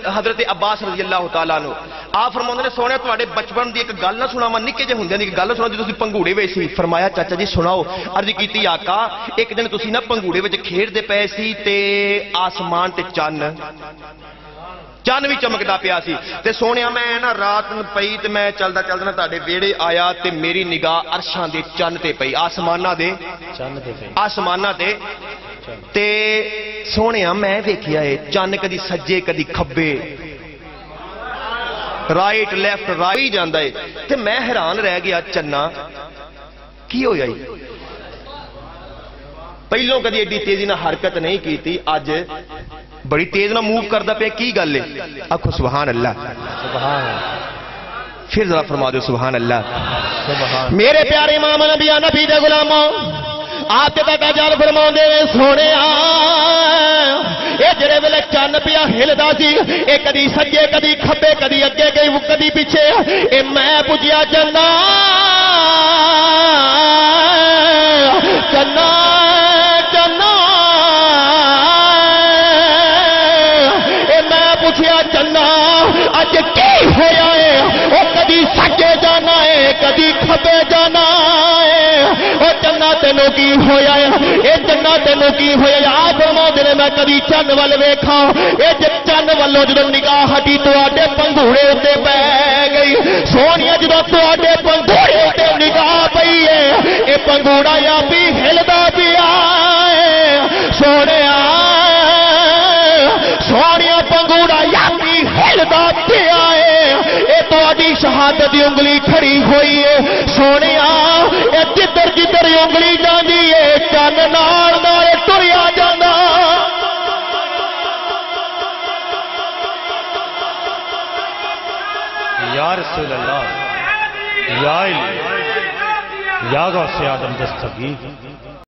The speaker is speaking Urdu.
حضرت عباس رضی اللہ تعالیٰ عنہ آپ فرماتے نے سونے تواڈے بچپن دی ایک گل نہ سناواں نکے جے ہوندے دی گل سنا جے تسی پنگوڑے وچ سی فرمایا چاچا جی سناؤ عرض کیتی آقا ایک دن تسی نا پنگوڑے وچ کھیڈدے پئے سی تے آسمان تے چن بھی چمکدا پیا سی تے سونیا میں نا رات پئی تے میں چلدا چلدا تہاڈے ویڑے آیا تے میری نگاہ عرشاں دے چن تے پئی آسماناں دے چن تے پئی آسماناں تے سونیا میں ویکھیا اے چن کدی سجے کدی کھبے رائٹ لیفٹ رائی جاندا اے تے میں حیران رہ گیا چنا کی ہویا اے پہلوں کدی ایڈی تیزی نہ حرکت نہیں کیتی اج بڑی تیز نہ موو کردا پیا کی گل ہے آکھو سبحان اللہ سبحان اللہ پھر ذرا فرما دو سبحان اللہ میرے پیارے امام انبیاء نبی دے غلاموں آپ تے جال فرماؤندے سونے اے جڑے ویلے چن پیا ہلدا سی اے کدی سجے کدی کھبے کدی اگے گئی کدی پیچھے اے میں پوچھیا چنا چنا چنا پوچھیا چنا اج کی ہویا ہے وہ کدی سجے جانا ہے کدی کھبے جانا ہے وہ چنا تینوں کی ہویا ہے اے چنا تینوں کی ہویا ہے آپ فرماندے نے میں کدی چن ول ویکھاں اے چن والوں جدوں نگاہ ہٹی تواڈے پنگھوڑے تے پے گئی سونیا جدوں تواڈے پنگھوڑے تے نگاہ پئی ہے اے پنگھوڑا یا بھی ہلدا پیا ہے سونیا سونیا پنگوڑا یامی ہلدا پیا ہے اے تواڈی شہادت دی انگلی کھڑی ہوئی ہے سونیا اے جدھر جدھر انگلی جاندی ہے چن نال نال ٹریا جاندا یا رسول اللہ یا غوث آدم دستگیر